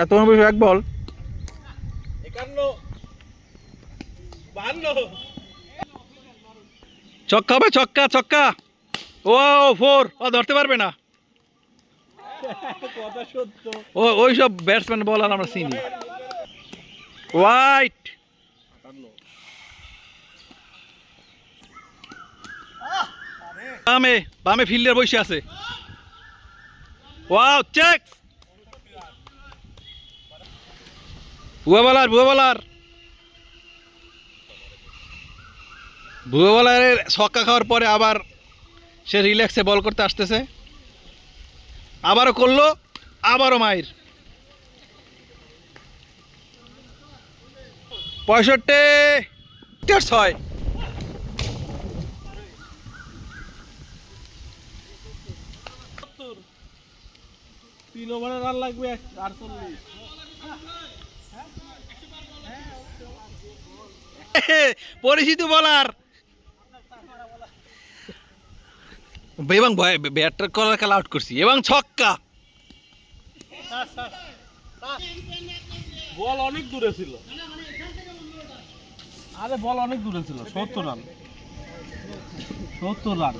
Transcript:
তোমার বয়স এক বল। 51 52 ছক্কা হবে, ছক্কা ছক্কা। ও 4, ও ধরতে পারবে না। কথা সত্য। ও ওই সব ব্যাটসম্যান বলার আমরা চিনি। হোয়াইট। বামে বামে ফিল্ডার বসে আছে। Wow, check. ভুয়া বলার, ভুয়া বলার, ভুয়া বলারের ছক্কা খাওয়ার পরে আবার সে রিল্যাক্সে বল করতে আসতেছে। আবারও করলো, আবারও মাইর। 65 6। 3 ওভারে রান লাগবে 48। পরিচিত বলার এবং ব্যাটার করার খেলা আউট করছি এবং ছক্কা। বল অনেক দূরে ছিল। আরে বল অনেক দূরে ছিল। 70 রান, 70 রান।